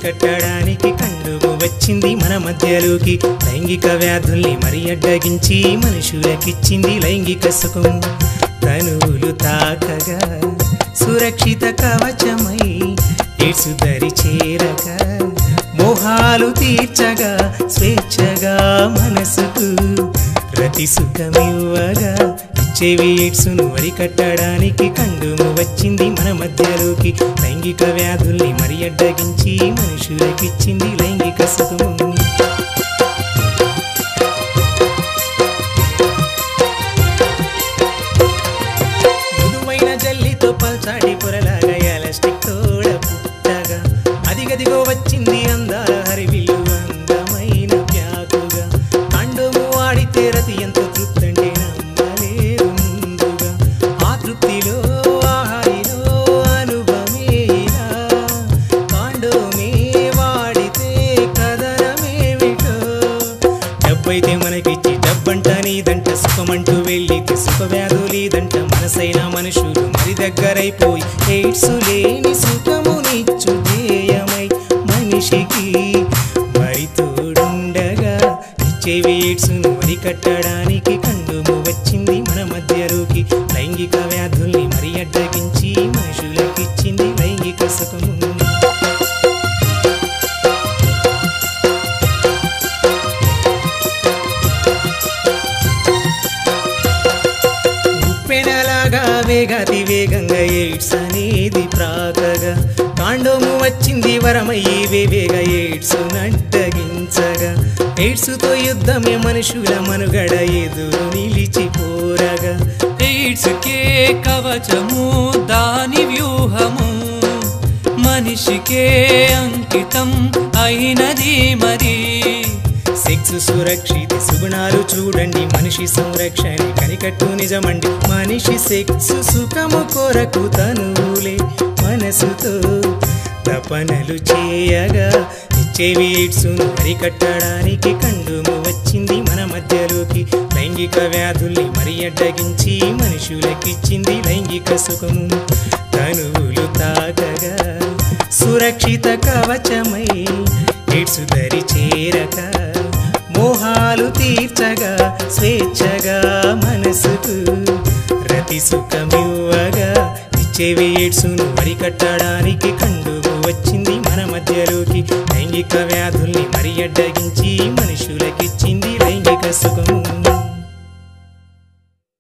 అరికట్టడానికి కండుము వచ్చింది మన మధ్యలోకి లైంగిక వ్యాధుల్ని మరి అడ్డగించి మనుషులకిచ్చింది లైంగిక సుఖం తనువులు తాకగా సురక్షిత కవచమై ఎయిడ్స్ దరి చేరగా మోహాలు తీర్చగా స్వేచ్ఛగా మనసుకు రతి సుఖమివ్వగా ఇచ్చేవి ఎయిడ్స్ను అరికట్టడానికి కండుము వచ్చింది మన మధ్యలోకి లైంగిక వ్యాధుల్ని మరి అడ్డగించి మనుషులకిచ్చింది లైంగిక సుఖము మృదువైన జల్లితో పల్చాడి పొరలాగా ఎలాస్టిక్ తోడ పుట్టగా అదిగదిగో వచ్చింది అందాల హరివిల్లు అందమైన ప్యాకుగా కండుము వాడితే రతి ఎంతో తృప్తంటే నమ్మలేదు ముందుగా ఆ తృప్తిలో ఆహారిలో అనుభవేలా కాండోమే వాడితే కదనమేమిటో డబ్బైతే మనకిచ్చి డబ్బంట నీదంట సుఖమంటూ వెళ్ళితే సుఖ వ్యాధులేదంట మనసైన మనుషులు మరి దగ్గరైపోయి ఎయిడ్స్ లేని సుఖమునిచ్చు ధ్యేయమై మనిషికి మరి తోడుండగా ఇచ్చేవి ఎయిడ్స్ను అరికట్టడానికి కండుము వచ్చింది మన మధ్యలోకి లైంగిక వ్యాధుల్ని మరి అడ్డగించి మనుషులకిచ్చింది లైంగిక సుఖము ఉప్పెనలాగా వేగాతి వేగంగా ఎయిడ్స్ అనేది ప్రాకగా కాండోము వచ్చింది వరమయ్యి వేవేగా ఎయిడ్స్ నడ్డగించగా ఎయిడ్స్తో యుద్ధమే మనుషుల మనుగడ ఎదురు నిలిచిపోరగా ఎయిడ్స్కే కవచము దాని వ్యూహము మనిషికే అంకితం అయినది మరి సెక్స్ సురక్షిత సుగుణాలు చూడండి మనిషి సంరక్షణ కనికట్టు నిజమండి మనిషి సెక్స్ సుఖము కొరకు తనువులే మనసుతో తపనలు చేయగా ఇచ్చేవి ఎయిడ్స్ను అరికట్టడానికి కండుము వచ్చింది మన మధ్యలోకి లైంగిక వ్యాధుల్ని మరి అడ్డగించి మనుషులకిచ్చింది లైంగిక సుఖము తనువులు తాకగా సురక్షిత కవచమై ఎయిడ్స్ దరి చేరక మోహాలు తీర్చగా స్వేచ్ఛగా మనసుకు రతి సుఖమివ్వగా ఇచ్చేవి ఎయిడ్స్ను అరికట్టడానికి కండుము వచ్చింది మన మధ్యలోకి లైంగిక వ్యాధుల్ని మరి అడ్డగించి మనుషులకిచ్చింది లైంగిక సుఖము